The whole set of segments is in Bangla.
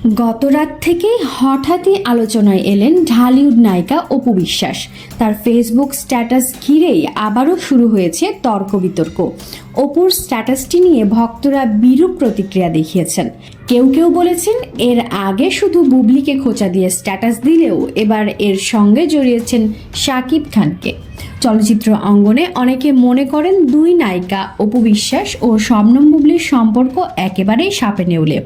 গত রাত থেকেই হঠাৎই আলোচনায় এলেন ঢালিউড নায়িকা অপু বিশ্বাস। তার ফেসবুক স্ট্যাটাস ঘিরেই আবারও শুরু হয়েছে তর্ক বিতর্ক। অপুর স্ট্যাটাসটি নিয়ে ভক্তরা বিরূপ প্রতিক্রিয়া দেখিয়েছেন। কেউ কেউ বলেছেন এর আগে শুধু বুবলিকে খোঁচা দিয়ে স্ট্যাটাস দিলেও এবার এর সঙ্গে জড়িয়েছেন শাকিব খানকে। চলচ্চিত্র অঙ্গনে অনেকে মনে করেন দুই নায়িকা অপু বিশ্বাস ও শবনম বুবলির সম্পর্ক একেবারেই সাপে নেউলে।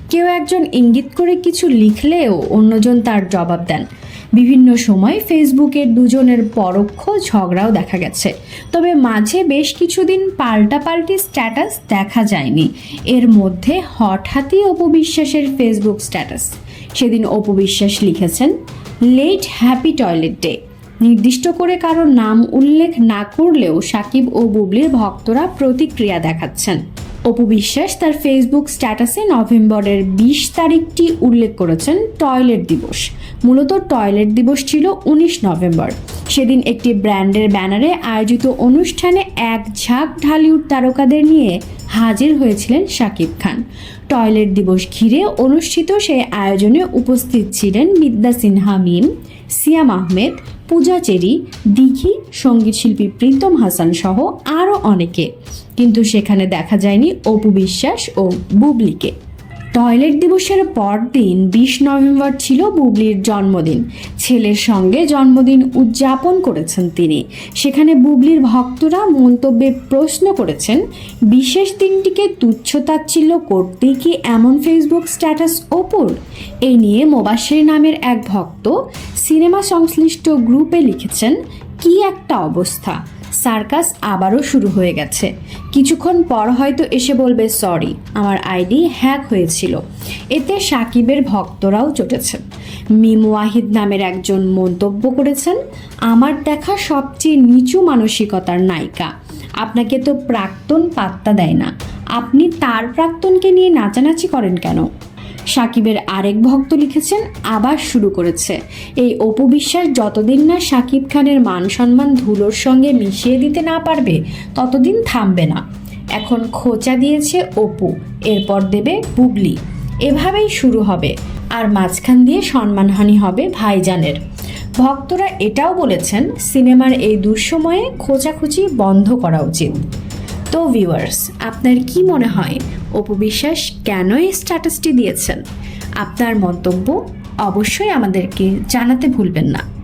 কেউ একজন ইঙ্গিত করে কিছু লিখলেও অন্যজন তার জবাব দেন। বিভিন্ন সময় ফেসবুকের দুজনের পরোক্ষ ঝগড়াও দেখা গেছে, তবে মাঝে বেশ কিছুদিন পাল্টাপাল্টি স্ট্যাটাস দেখা যায়নি। এর মধ্যে হঠাৎই অপু বিশ্বাসের ফেসবুক স্ট্যাটাস। সেদিন অপু বিশ্বাস লিখেছেন, লেট হ্যাপি টয়লেট ডে। নির্দিষ্ট করে কারো নাম উল্লেখ না করলেও শাকিব ও বুবলির ভক্তরা প্রতিক্রিয়া দেখাচ্ছেন। অপু বিশ্বাস তার ফেসবুক স্ট্যাটাসে নভেম্বরের 20 তারিখটি উল্লেখ করেছেন টয়লেট দিবস। মূলত টয়লেট দিবস ছিল 19 নভেম্বর। সেদিন একটি ব্র্যান্ডের ব্যানারে আয়োজিত অনুষ্ঠানে এক ঝাঁক ঢালিউড তারকাদের নিয়ে হাজির হয়েছিলেন শাকিব খান। টয়লেট দিবস ঘিরে অনুষ্ঠিত সেই আয়োজনে উপস্থিত ছিলেন বিদ্যা সিনহা মিম, সিয়াম আহমেদ, পূজা চেরি, দিঘি, সঙ্গীতশিল্পী প্রীতম হাসান সহ আরও অনেকে। কিন্তু সেখানে দেখা যায়নি অপু বিশ্বাস ও বুবলিকে। টয়লেট দিবসের পরদিন 20 নভেম্বর ছিল বুবলির জন্মদিন। ছেলের সঙ্গে জন্মদিন উদযাপন করেছেন তিনি। সেখানে বুবলির ভক্তরা মন্তব্যে প্রশ্ন করেছেন, বিশেষ দিনটিকে তুচ্ছ-তাচ্ছিল্য করতেই কি এমন ফেসবুক স্ট্যাটাস অপুর? এই নিয়ে মোবাশ্বের নামের এক ভক্ত সিনেমা সংশ্লিষ্ট গ্রুপে লিখেছেন, কি একটা অবস্থা, সার্কাস আবারও শুরু হয়ে গেছে। কিছুক্ষণ পর হয়তো এসে বলবে সরি, আমার আইডি হ্যাক হয়েছিল। এতে শাকিবের ভক্তরাও চটেছেন। মিম ওয়াহিদ নামের একজন মন্তব্য করেছেন, আমার দেখা সবচেয়ে নিচু মানসিকতার নায়িকা। আপনাকে তো প্রাক্তন পাত্তা দেয় না, আপনি তার প্রাক্তনকে নিয়ে নাচানাচি করেন কেন? শাকিবের আরেক ভক্ত লিখেছেন, আবার শুরু করেছে। এই অপু বিশ্বাস যতদিন না শাকিব খানের মান সম্মান ধুলোর সঙ্গে মিশিয়ে দিতে না পারবে ততদিন থামবে না। এখন খোঁচা দিয়েছে অপু, এরপর দেবে বুবলি, এভাবেই শুরু হবে। আর মাঝখান দিয়ে সম্মানহানি হবে ভাইজানের। ভক্তরা এটাও বলেছেন, সিনেমার এই দুঃসময়ে খোঁচাখুচি বন্ধ করা উচিত। তো ভিউয়ার্স, আপনার কি মনে হয় অপু বিশ্বাস কেন এই স্ট্যাটাসটি দিয়েছেন? আপনার মন্তব্য অবশ্যই আমাদেরকে জানাতে ভুলবেন না।